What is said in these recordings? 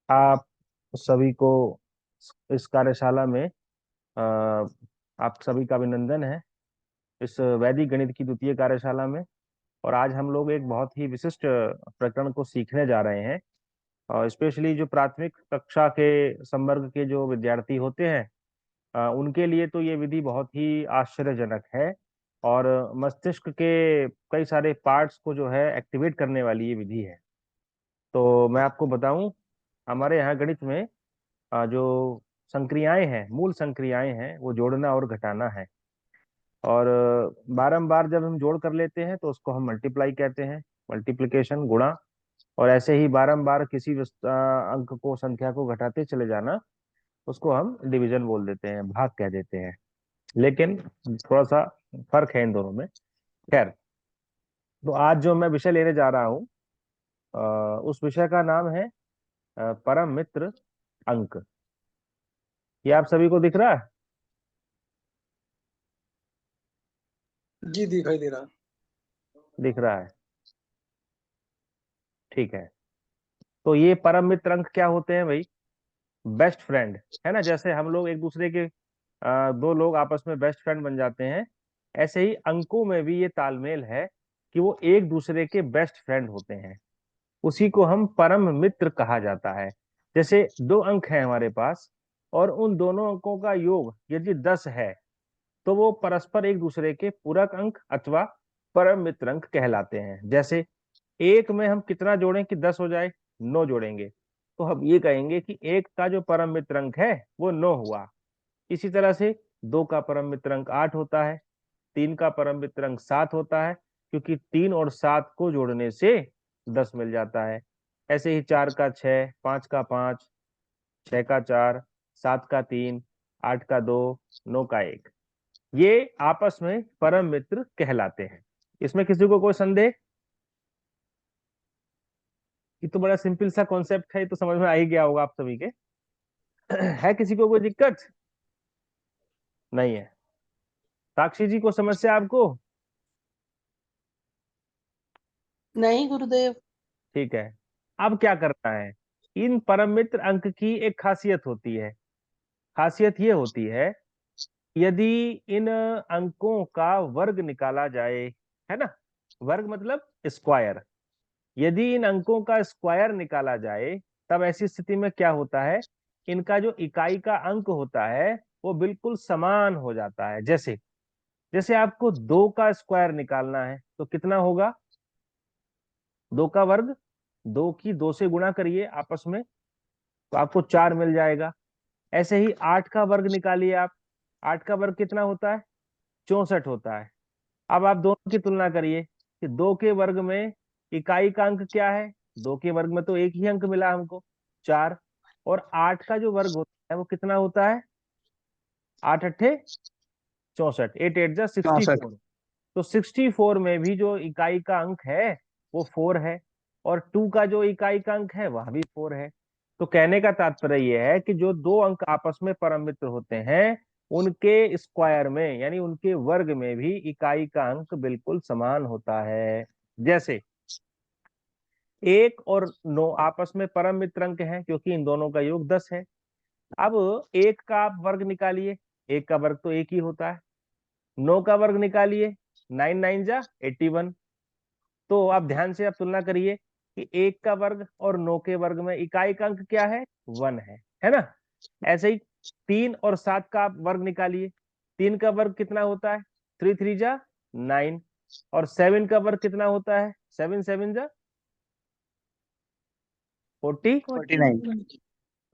आप सभी को इस कार्यशाला में आप सभी का अभिनंदन है इस वैदिक गणित की द्वितीय कार्यशाला में। और आज हम लोग एक बहुत ही विशिष्ट प्रकरण को सीखने जा रहे हैं। और स्पेशली जो प्राथमिक कक्षा के संवर्ग के जो विद्यार्थी होते हैं, उनके लिए तो ये विधि बहुत ही आश्चर्यजनक है। और मस्तिष्क के कई सारे पार्ट्स को जो है एक्टिवेट करने वाली ये विधि है। तो मैं आपको बताऊं, हमारे यहाँ गणित में जो संक्रियाएं हैं, मूल संक्रियाएं हैं, वो जोड़ना और घटाना है। और बारंबार जब हम जोड़ कर लेते हैं तो उसको हम मल्टीप्लाई कहते हैं, मल्टीप्लिकेशन, गुणा। और ऐसे ही बारंबार किसी अंक को, संख्या को घटाते चले जाना, उसको हम डिवीजन बोल देते हैं, भाग कह देते हैं। लेकिन थोड़ा सा फर्क है इन दोनों में। खैर, तो आज जो मैं विषय लेने जा रहा हूँ, उस विषय का नाम है परम मित्र अंक। ये आप सभी को दिख रहा है? जी दिखाई दे रहा। दिख रहा है, ठीक है। तो ये परम मित्र अंक क्या होते हैं भाई? बेस्ट फ्रेंड, है ना। जैसे हम लोग एक दूसरे के, दो लोग आपस में बेस्ट फ्रेंड बन जाते हैं, ऐसे ही अंकों में भी ये तालमेल है कि वो एक दूसरे के बेस्ट फ्रेंड होते हैं। उसी को हम परम मित्र कहा जाता है। जैसे दो अंक हैं हमारे पास, और उन दोनों अंकों का योग यदि 10 है, तो वो परस्पर एक दूसरे के पूरक अंक अथवा परम मित्र अंक कहलाते हैं। जैसे एक में हम कितना जोड़ें कि 10 हो जाए? 9 जोड़ेंगे, तो हम ये कहेंगे कि एक का जो परम मित्र अंक है वो 9 हुआ। इसी तरह से दो का परम मित्र अंक 8 होता है, तीन का परम मित्र अंक 7 होता है, क्योंकि 3 और 7 को जोड़ने से 10 मिल जाता है। ऐसे ही 4 का 6, 5 का 5, 6 का 4, 7 का 3, 8 का 2, 9 का 1, ये आपस में परम मित्र कहलाते हैं। इसमें किसी को कोई संदेह? ये तो बड़ा सिंपल सा कॉन्सेप्ट है, ये तो समझ में आ ही गया होगा आप सभी के। है किसी को कोई दिक्कत? नहीं है। साक्षी जी, को समस्या आपको? नहीं गुरुदेव। ठीक है। अब क्या करना है? इन परम मित्र अंक की एक खासियत होती है। खासियत ये होती है, यदि इन अंकों का वर्ग निकाला जाए, है ना, वर्ग मतलब स्क्वायर, यदि इन अंकों का स्क्वायर निकाला जाए, तब ऐसी स्थिति में क्या होता है, इनका जो इकाई का अंक होता है वो बिल्कुल समान हो जाता है। जैसे जैसे आपको दो का स्क्वायर निकालना है तो कितना होगा? दो का वर्ग, दो की दो से गुणा करिए आपस में, तो आपको 4 मिल जाएगा। ऐसे ही 8 का वर्ग निकालिए आप। 8 का वर्ग कितना होता है? 64 होता है। अब आप दोनों की तुलना करिए कि दो के वर्ग में इकाई का अंक क्या है? दो के वर्ग में तो एक ही अंक मिला हमको, 4। और 8 का जो वर्ग होता है वो कितना होता है? 8 अट्ठे 64, 8 8 जा 64। 64। तो 64 में भी जो इकाई का अंक है वो 4 है, और 2 का जो इकाई का अंक है वह भी 4 है। तो कहने का तात्पर्य यह है कि जो दो अंक आपस में परम मित्र होते हैं, उनके स्क्वायर में यानी उनके वर्ग में भी इकाई का अंक बिल्कुल समान होता है। जैसे 1 और 9 आपस में परम मित्र अंक हैं, क्योंकि इन दोनों का योग 10 है। अब 1 का आप वर्ग निकालिए, 1 का वर्ग तो 1 ही होता है। 9 का वर्ग निकालिए, 9 9 जा 81। तो आप ध्यान से आप तुलना करिए कि 1 का वर्ग और 9 के वर्ग में इकाई का अंक क्या है? 1 है ना। ऐसे ही 3 और 7 का आप वर्ग निकालिए। 3 का वर्ग कितना होता है? 3 3 जा 9। और 7 का वर्ग कितना होता है? 7 7 जा 40। 49।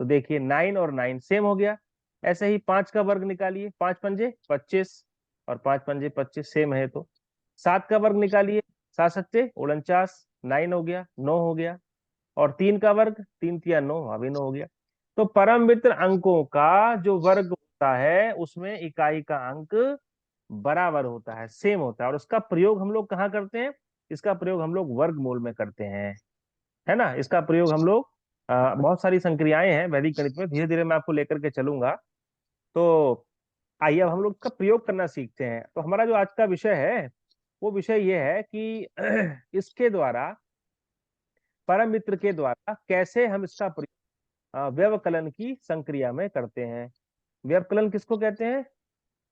तो देखिए 9 और 9 सेम हो गया। ऐसे ही 5 का वर्ग निकालिए, 5 पंजे 25, और 5 पंजे 25 सेम है। तो 7 का वर्ग निकालिए, 7 सत्ते 49, 9 हो गया, 9 हो गया। और 3 का वर्ग, 3 तिया 9, अभी 9 हो गया। तो परम मित्र अंकों का जो वर्ग होता है उसमें इकाई का अंक बराबर होता है, सेम होता है। और उसका प्रयोग हम लोग कहाँ करते हैं? इसका प्रयोग हम लोग वर्गमूल में करते हैं, है ना। इसका प्रयोग हम लोग, बहुत सारी संक्रियाएं हैं वैदिक गणित में, धीरे धीरे मैं आपको लेकर के चलूंगा। तो आइए अब हम लोग इसका प्रयोग करना सीखते हैं। तो हमारा जो आज का विषय है, वो विषय ये है कि इसके द्वारा, परम मित्र के द्वारा कैसे हम इसका प्रयोग व्यवकलन की संक्रिया में करते हैं। व्यवकलन किसको कहते हैं?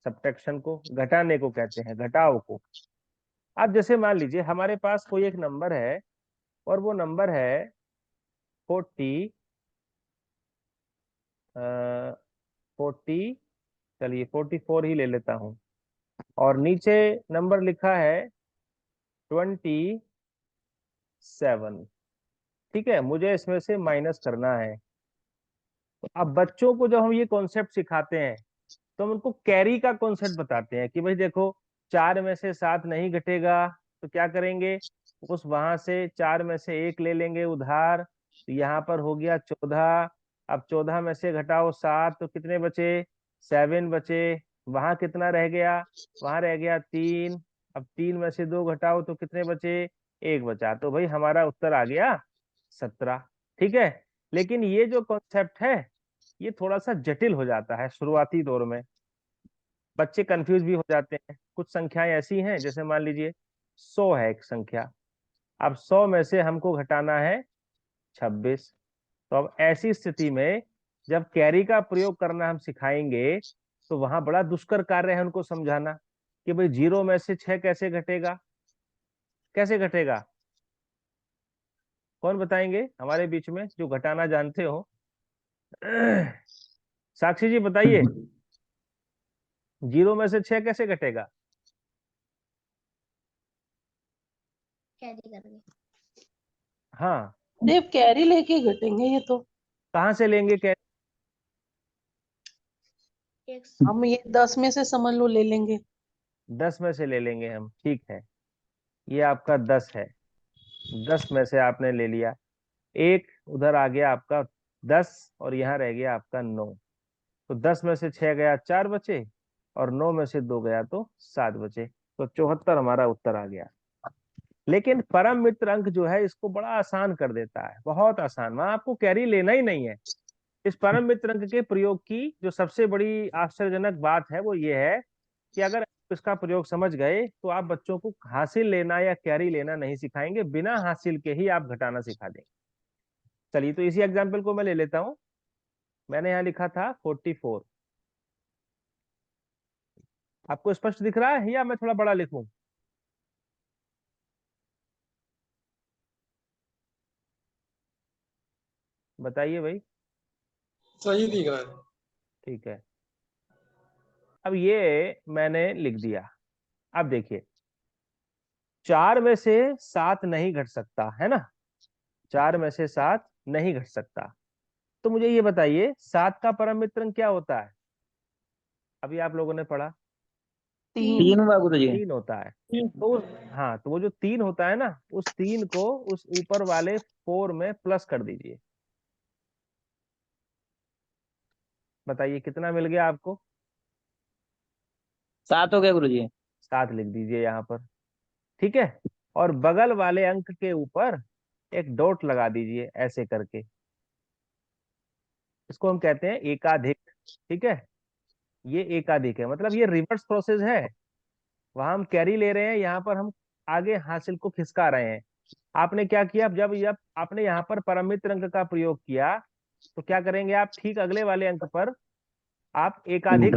सब्ट्रैक्शन को, घटाने को कहते हैं, घटाव को। अब जैसे मान लीजिए हमारे पास कोई एक नंबर है और वो नंबर है 40, चलिए 44 ही ले लेता हूं, और नीचे नंबर लिखा है 27। ठीक है, मुझे इसमें से माइनस करना है। तो अब बच्चों को जब हम ये कॉन्सेप्ट सिखाते हैं तो हम उनको कैरी का कॉन्सेप्ट बताते हैं कि भाई देखो, 4 में से 7 नहीं घटेगा, तो क्या करेंगे, उस वहां से 4 में से 1 ले लेंगे उधार, तो यहाँ पर हो गया 14। अब 14 में से घटाओ 7 तो कितने बचे? 7 बचे। वहां कितना रह गया? वहां रह गया 3। अब 3 में से 2 घटाओ तो कितने बचे? 1 बचा। तो भाई हमारा उत्तर आ गया 17। ठीक है, लेकिन ये जो कॉन्सेप्ट है ये थोड़ा सा जटिल हो जाता है शुरुआती दौर में, बच्चे कंफ्यूज भी हो जाते हैं। कुछ संख्याएं ऐसी हैं, जैसे मान लीजिए 100 है एक संख्या, अब 100 में से हमको घटाना है 26। तो अब ऐसी स्थिति में जब कैरी का प्रयोग करना हम सिखाएंगे तो वहां बड़ा दुष्कर कार्य है उनको समझाना कि भाई 0 में से 6 कैसे घटेगा, कैसे घटेगा। कौन बताएंगे हमारे बीच में जो घटाना जानते हो? साक्षी जी बताइए, 0 में से 6 कैसे घटेगा? कैरी करके। हाँ, देव कैरी लेके घटेंगे ये तो। कहाँ से लेंगे कैरी? हम ये 10 में से समझ लो ले लेंगे। 10 में से ले लेंगे हम, ठीक है। ये आपका 10 है, 10 में से आपने ले लिया, एक उधर आ गया आपका 10, और यहाँ रह गया आपका 9। तो 10 में से 6 गया 4 बचे, और 9 में से 2 गया तो 7 बचे। तो 74 हमारा उत्तर आ गया। लेकिन परम मित्र अंक जो है इसको बड़ा आसान कर देता है, बहुत आसान, वहां आपको कैरी लेना ही नहीं है। इस परम मित्र अंक के प्रयोग की जो सबसे बड़ी आश्चर्यजनक बात है वो ये है कि अगर आप इसका प्रयोग समझ गए तो आप बच्चों को हासिल लेना या कैरी लेना नहीं सिखाएंगे, बिना हासिल के ही आप घटाना सिखा देंगे। चलिए, तो इसी एग्जाम्पल को मैं ले लेता हूं। मैंने यहाँ लिखा था 44। आपको स्पष्ट दिख रहा है या मैं थोड़ा बड़ा लिखूं? बताइए भाई। सही दिख रहा है। ठीक है, अब ये मैंने लिख दिया। अब देखिए, 4 में से 7 नहीं घट सकता है ना, 4 में से 7 नहीं घट सकता। तो मुझे ये बताइए 7 का परम मित्रंक क्या होता है? अभी आप लोगों ने पढ़ा, 3। 3 हुआ गुरुजी। 3 होता है। तो हाँ, तो वो जो 3 होता है ना, उस 3 को उस ऊपर वाले 4 में प्लस कर दीजिए। बताइए कितना मिल गया आपको? 7 हो गया गुरुजी। 7 लिख दीजिए यहाँ पर। ठीक है, और बगल वाले अंक के ऊपर एक डॉट लगा दीजिए ऐसे करके, इसको हम कहते हैं एकाधिक। ठीक है, ये एकाधिक है, मतलब ये रिवर्स प्रोसेस है। वहां हम कैरी ले रहे हैं, यहाँ पर हम आगे हासिल को खिसका रहे हैं। आपने क्या किया, जब जब आपने यहाँ पर परमित्र अंक का प्रयोग किया तो क्या करेंगे आप, ठीक अगले वाले अंक पर आप एकाधिक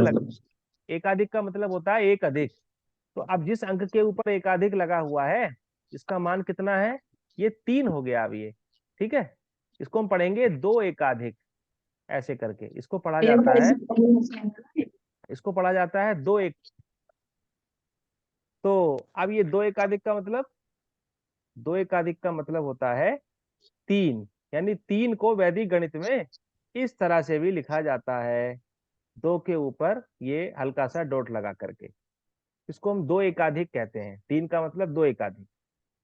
एकाधिक का मतलब होता है एक अधिक। तो अब जिस अंक के ऊपर एकाधिक लगा हुआ है इसका मान कितना है? ये 3 हो गया अब ये। ठीक है, इसको हम पढ़ेंगे 2 एकाधिक, ऐसे करके इसको पढ़ा जाता है, इसको पढ़ा जाता है 2 एक। तो अब ये 2 एकाधिक का मतलब, 2 एकाधिक का मतलब होता है 3, यानी 3 को वैदिक गणित में इस तरह से भी लिखा जाता है, 2 के ऊपर ये हल्का सा डॉट लगा करके। इसको हम 2 एकाधिक कहते हैं, 3 का मतलब 2 एकाधिक।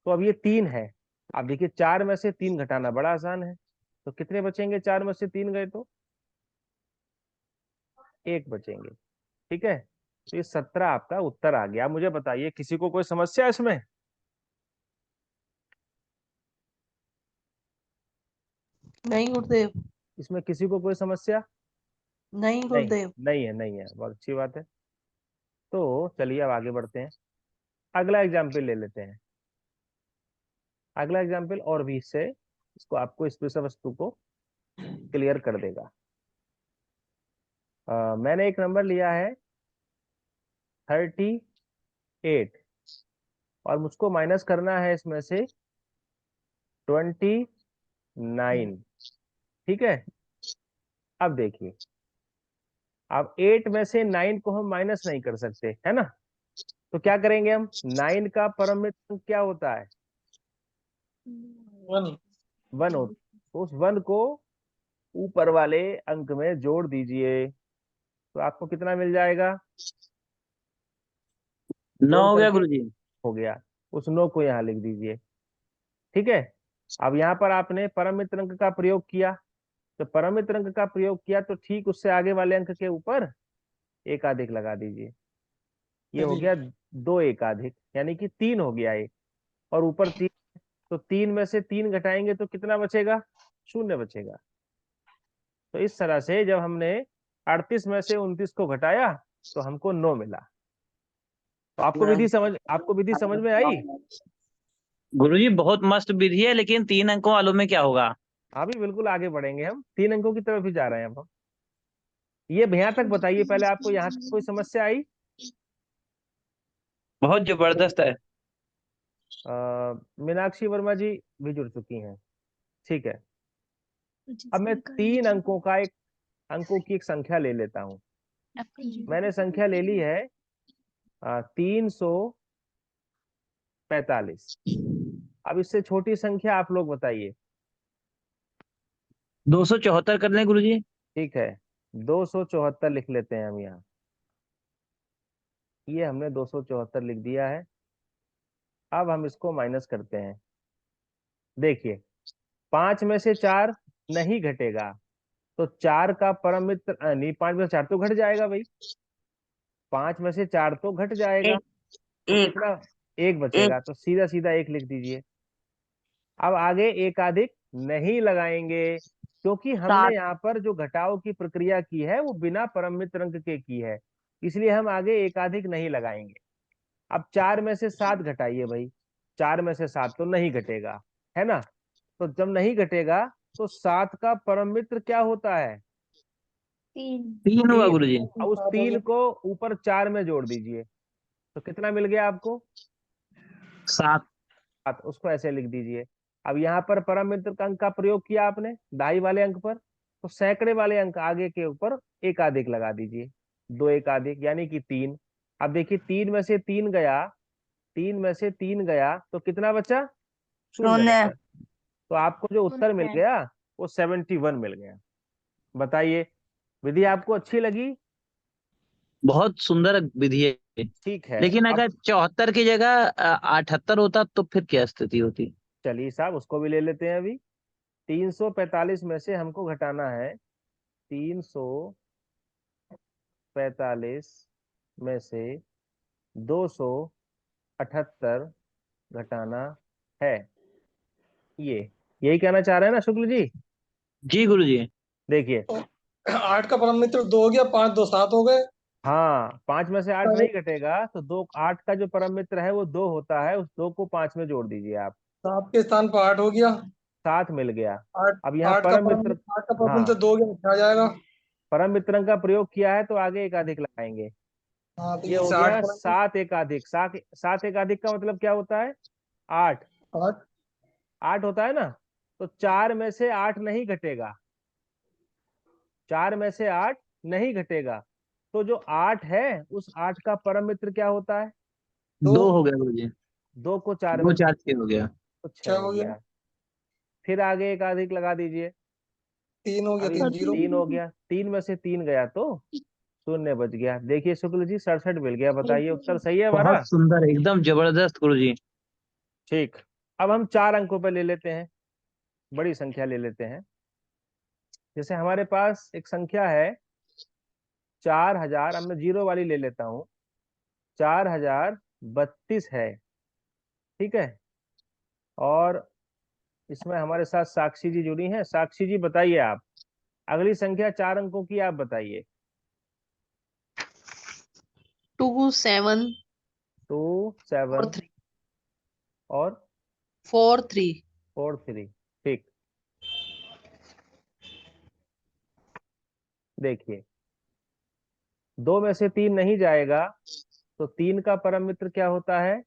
तो अब ये 3 है। अब देखिए 4 में से 3 घटाना बड़ा आसान है, तो कितने बचेंगे? 4 में से 3 गए तो 1 बचेंगे। ठीक है, तो ये 17 आपका उत्तर आ गया। मुझे बताइए, किसी को कोई समस्या इसमें? नहीं गुरुदेव। इसमें किसी को कोई समस्या? नहीं नहीं, गुरुदेव। नहीं है, नहीं है, बहुत अच्छी बात है। तो चलिए अब आगे बढ़ते हैं, अगला एग्जाम्पल ले लेते हैं। अगला एग्जाम्पल और भी इससे, इसको आपको इस विषय वस्तु को क्लियर कर देगा। मैंने एक नंबर लिया है 38 और मुझको माइनस करना है इसमें से 29। ठीक है, अब देखिए, अब 8 में से 9 को हम माइनस नहीं कर सकते, है ना? तो क्या करेंगे हम? 9 का परम मित्र अंक क्या होता है? 1। 1 हो, तो उस 1 को ऊपर वाले अंक में जोड़ दीजिए, तो आपको कितना मिल जाएगा? 9 जोड़ हो गया करके गुरुजी। हो गया, उस 9 को यहाँ लिख दीजिए। ठीक है, अब यहाँ पर आपने परम मित्र अंक का प्रयोग किया, तो परम मित्र अंक का प्रयोग किया तो ठीक उससे आगे वाले अंक के ऊपर एकाधिक लगा दीजिए। ये हो गया 2 एकाधिक, यानी कि 3 हो गया एक, और ऊपर 3, तो 3 में से 3 घटाएंगे तो कितना बचेगा? 0 बचेगा। तो इस तरह से जब हमने 38 में से 29 को घटाया तो हमको 9 मिला। तो आपको विधि समझ में आई? गुरुजी बहुत मस्त विधि है, लेकिन 3 अंकों वालों में क्या होगा? अभी बिल्कुल आगे बढ़ेंगे, हम 3 अंकों की तरफ ही जा रहे हैं अब हम। ये भैया तक बताइए, पहले आपको यहाँ तक कोई समस्या आई? बहुत जबरदस्त है। मीनाक्षी वर्मा जी भी जुड़ चुकी हैं। ठीक है, अब मैं 3 अंकों की एक संख्या ले लेता हूं। मैंने संख्या ले ली है 345। अब इससे छोटी संख्या आप लोग बताइए। 274 कर लें गुरुजी। ठीक है, 274 लिख लेते हैं हम यहाँ। ये हमने 274 लिख दिया है। अब हम इसको माइनस करते हैं। देखिए, 5 में से 4 नहीं घटेगा, तो 4 का परम मित्र नहीं, 5 में से 4 तो घट जाएगा भाई, 5 में से 4 तो घट जाएगा, तो एक कितना? एक बचेगा, तो सीधा सीधा एक लिख दीजिए। अब आगे एकाधिक नहीं लगाएंगे, क्योंकि हमने यहाँ पर जो घटाव की प्रक्रिया की है वो बिना परम मित्र अंक के की है, इसलिए हम आगे एकाधिक नहीं लगाएंगे। अब 4 में से 7 घटाइए भाई, 4 में से 7 तो नहीं घटेगा, है ना? तो जब नहीं घटेगा तो 7 का परम मित्र क्या होता है? 3 हुआ 3। गुरुजी। अब उस 3 को ऊपर 4 में जोड़ दीजिए, तो कितना मिल गया आपको? 7। 7। उसको ऐसे लिख दीजिए। अब यहाँ पर परम मित्र का अंक का प्रयोग किया आपने दाई वाले अंक पर, तो सैकड़े वाले अंक आगे के ऊपर एकाधिक लगा दीजिए, 2 एकाधिक यानी कि 3। अब देखिए, 3 में से 3 गया, 3 में से 3 गया तो कितना बचा? 0 बचा। तो आपको जो उत्तर मिल गया वो 71 मिल गया। बताइए, विधि आपको अच्छी लगी? बहुत सुंदर विधि है। ठीक है, लेकिन अब अगर 74 की जगह 78 होता तो फिर क्या स्थिति होती? चलिए साहब, उसको भी ले लेते हैं अभी। 345 में से हमको घटाना है, 345 में से 278 घटाना है। ये यही कहना चाह रहे हैं ना शुक्ल जी? जी गुरुजी। देखिए, 8 का परम मित्र 2 हो गया, 5 2 7 हो गए। हाँ, 5 में से 8 नहीं घटेगा, तो 8 का जो परम मित्र है वो 2 होता है, उस 2 को 5 में जोड़ दीजिए आप। 7 के स्थान पर 8 हो गया। 7 मिल गया। 8 अब यहाँ 8 का परम परम मित्र, मित्र 8 का परम मित्र हाँ, 2 गया, आ जाएगा। परम मित्रन का प्रयोग किया है तो आगे एकाधिक लगाएंगे। हाँ, तो ये हो से 8 गया परम 7 एकाधिक। 7 एकाधिक का मतलब क्या होता है? 8। 8 8 होता है ना, तो 4 में से 8 नहीं घटेगा, 4 में से 8 नहीं घटेगा, तो जो 8 है उस 8 का परम मित्र क्या होता है? 2। 2 हो गया गुरुजी। 2 को 4 2 में 4 6 हो गया। तो 6 6 हो हो गया। गया। फिर आगे एकाधिक लगा दीजिए। 3 हो गया, अभी 3 0। 3 हो गया, 3 में से 3 गया तो 0 बच गया। देखिए शुक्ल जी, 67 मिल गया। बताइए, उत्तर सही है हमारा? बहुत सुंदर, एकदम जबरदस्त गुरुजी। ठीक। अब हम 4 अंकों पे ले लेते हैं, बड़ी संख्या ले लेते हैं। जैसे हमारे पास एक संख्या है 4000, अब मैं जीरो वाली ले लेता हूँ, 4032 है। ठीक है, और इसमें हमारे साथ साक्षी जी जुड़ी हैं। साक्षी जी बताइए, आप अगली संख्या 4 अंकों की आप बताइए। 2 7 2 4 7 3 और 4 3 4 3। ठीक, देखिए 2 में से 3 नहीं जाएगा, तो 3 का परम मित्र क्या होता है?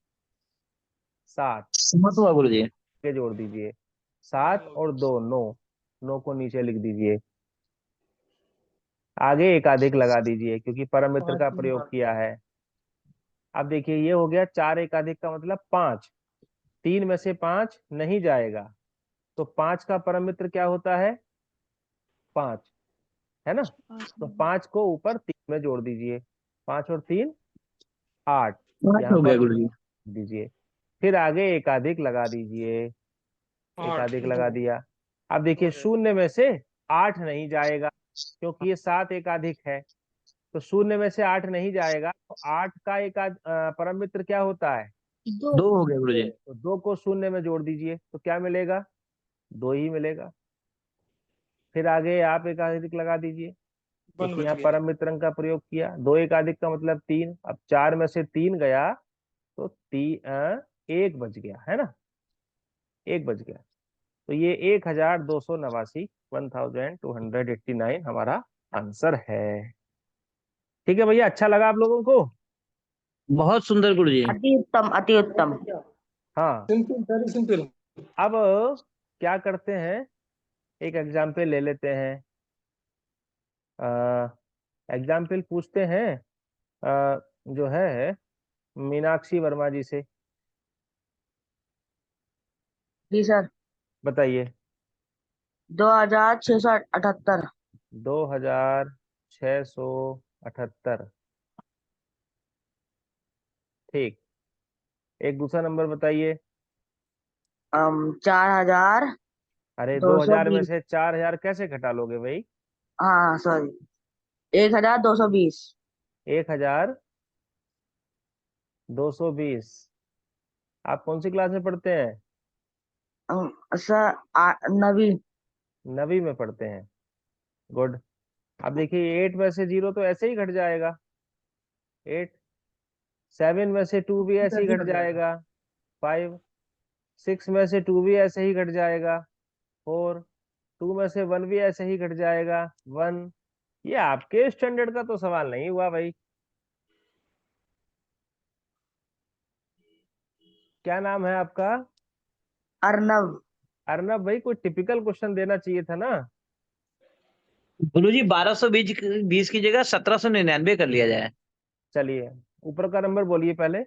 7। समझ हुआ गुरुजी। के जोड़ दीजिए, 7 और 2 9, 9 को नीचे लिख दीजिए। आगे एकाधिक लगा दीजिए क्योंकि परम मित्र का प्रयोग किया है। अब देखिए ये हो गया 4 एकाधिक का मतलब 5, 3 में से 5 नहीं जाएगा, तो 5 का परम मित्र क्या होता है? 5, है ना? तो 5 को ऊपर 3 में जोड़ दीजिए, 5 और 3 8, 8 यहाँ हो गया पर गुरुजी। दीजिए। फिर आगे एकाधिक लगा दीजिए, 8 एकाधिक लगा दिया। अब देखिए शून्य में से 8 नहीं जाएगा क्योंकि ये 7 एकाधिक है, तो शून्य में से 8 नहीं जाएगा, तो 8 का परम मित्र क्या होता है? 2 हो गया गुरुजी। तो 2 को शून्य में जोड़ दीजिए, तो क्या मिलेगा? 2 ही मिलेगा। फिर आगे आप एकाधिक लगा दीजिए 1 क्योंकि बच यहाँ गया। परम मित्रंक का प्रयोग किया। 2 एकाधिक का मतलब 3, अब 4 में से 3 गया तो 1 बच गया, है ना? 1 बच गया, तो ये 1289, 1289 हमारा आंसर है। ठीक है भैया, अच्छा लगा आप लोगों को? बहुत सुंदर गुरुजी। अति उत्तम, अति उत्तम। हाँ। Simple, very simple. अब क्या करते हैं, एक एग्जाम्पल ले लेते हैं। एग्जाम्पल पूछते हैं जो है मीनाक्षी वर्मा जी से। जी सर। बताइए। 2678। 2678। ठीक। एक दूसरा नंबर बताइए। 4000 अरे दो सौ 2000 में बीस से 4000 कैसे घटा लोगे भाई? हाँ सॉरी, 1220। 1220। आप कौन सी क्लास में पढ़ते हैं? सर 9वीं। 9वीं में पढ़ते हैं। गुड। अब देखिए 8 में से 0 तो ऐसे ही घट जाएगा, 8। 7 में से 2 भी ऐसे ही घट जाएगा, 5। 6 में से 2 भी ऐसे ही घट जाएगा, 4। 2 में से 1 भी ऐसे ही घट जाएगा, 1। ये आपके स्टैंडर्ड का तो सवाल नहीं हुआ भाई। क्या नाम है आपका? अर्नव। अर्नब भाई, कोई टिपिकल क्वेश्चन देना चाहिए था ना। गुरुजी 1220 की जगह 1799 कर लिया जाए। चलिए ऊपर का नंबर बोलिए पहले।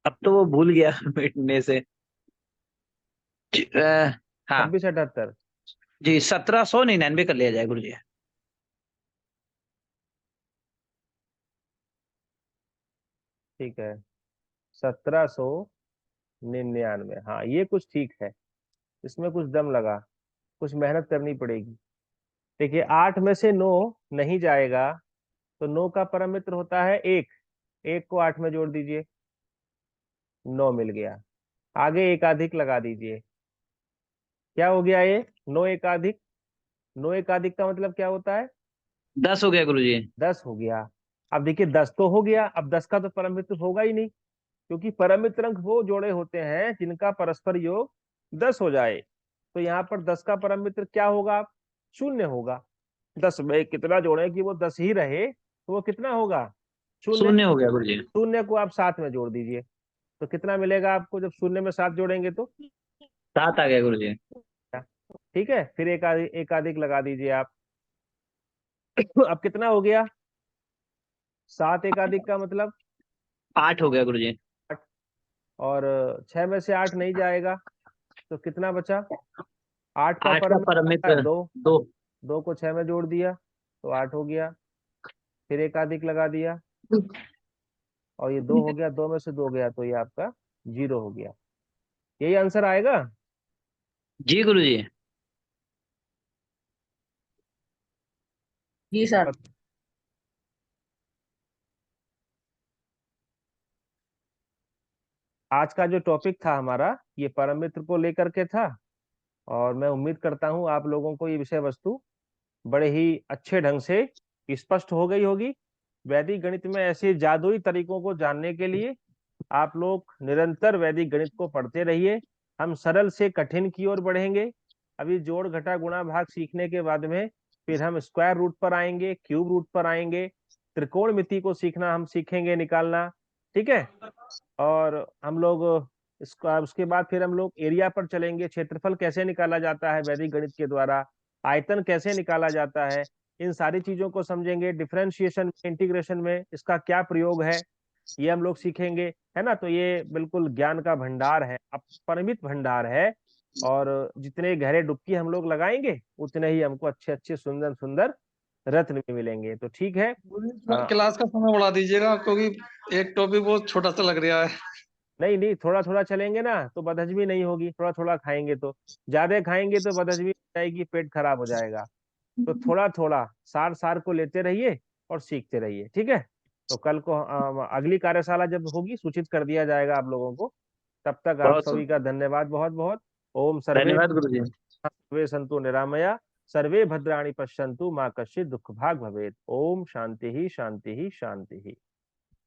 अब तो वो भूल गया मिटने से। हाँ 2678। जी, 1799 कर लिया जाए गुरुजी। ठीक है, 1799। हाँ ये कुछ ठीक है, इसमें कुछ दम लगा, कुछ मेहनत करनी पड़ेगी। देखिए 8 में से 9 नहीं जाएगा, तो 9 का परम मित्र होता है 1। 1 को 8 में जोड़ दीजिए, 9 मिल गया। आगे एकाधिक लगा दीजिए। क्या हो गया ये? 9 एकाधिक। 9 एकाधिक का मतलब क्या होता है? 10 हो गया गुरुजी। 10 हो गया। अब देखिए 10 तो हो गया, अब 10 का तो परम मित्र होगा ही नहीं, क्योंकि परम मित्रंक वो जोड़े होते हैं जिनका परस्पर योग 10 हो जाए। तो यहाँ पर 10 का परम मित्र क्या होगा? 0 होगा। 10 में कितना जोड़े कि वो 10 ही रहे, तो वो कितना होगा? 0। 0 हो गया गुरुजी। 0 को आप 7 में जोड़ दीजिए, तो कितना मिलेगा आपको जब 0 में 7 जोड़ेंगे तो? 7 आ गया गुरुजी। ठीक है, फिर एकाधिक लगा दीजिए आप। अब कितना हो गया? 7 एकाधिक का मतलब 8 हो गया गुरुजी। 8। और 6 में से 8 नहीं जाएगा, तो कितना बचा? 8 का 8 का परम परम मित्र है मित्र 2। 2। 2 को 6 में जोड़ दिया तो 8 हो गया। फिर एकाधिक लगा दिया और ये 2 हो गया, 2 में से 2 गया तो ये आपका 0 हो गया। यही आंसर आएगा। जी गुरुजी। जी सर। आज का जो टॉपिक था हमारा ये परम मित्र को लेकर के था, और मैं उम्मीद करता हूँ आप लोगों को ये विषय वस्तु बड़े ही अच्छे ढंग से स्पष्ट हो गई होगी। वैदिक गणित में ऐसे जादुई तरीकों को जानने के लिए आप लोग निरंतर वैदिक गणित को पढ़ते रहिए। हम सरल से कठिन की ओर बढ़ेंगे। अभी जोड़ घटा गुणा भाग सीखने के बाद में फिर हम स्क्वायर रूट पर आएंगे, क्यूब रूट पर आएंगे, त्रिकोणमिति को सीखना हम सीखेंगे निकालना, ठीक है। और हम लोग उसके बाद फिर हम लोग एरिया पर चलेंगे, क्षेत्रफल कैसे निकाला जाता है वैदिक गणित के द्वारा, आयतन कैसे निकाला जाता है, इन सारी चीजों को समझेंगे। डिफरेंशिएशन, इंटीग्रेशन में इसका क्या प्रयोग है, ये हम लोग सीखेंगे, है ना। तो ये बिल्कुल ज्ञान का भंडार है, अपरिमित भंडार है। और जितने गहरे डुबकी हम लोग लगाएंगे उतने ही हमको अच्छे अच्छे सुंदर सुंदर रत्न भी मिलेंगे। तो ठीक है। क्लास का समय बढ़ा दीजिएगा, क्योंकि एक टॉपिक बहुत छोटा सा लग रहा है। नहीं नहीं, थोड़ा थोड़ा चलेंगे ना तो बदहजमी नहीं होगी, थोड़ा थोड़ा खाएंगे तो, ज्यादा खाएंगे तो बदहजमी हो जाएगी, पेट खराब हो जाएगा। तो थोड़ा थोड़ा सार सार को लेते रहिए और सीखते रहिए, ठीक है। तो कल को अगली कार्यशाला जब होगी सूचित कर दिया जाएगा आप लोगों को। तब तक आप बहुत सभी का धन्यवाद बहुत बहुत। ओम सर्वे धन्यवाद गुरुजी। सर्वे सन्तु निरामया, सर्वे भद्राणि पश्यन्तु मां कश्चित् दुःख भाग् भवेत्। ओम शांति ही शांति ही शांति ही।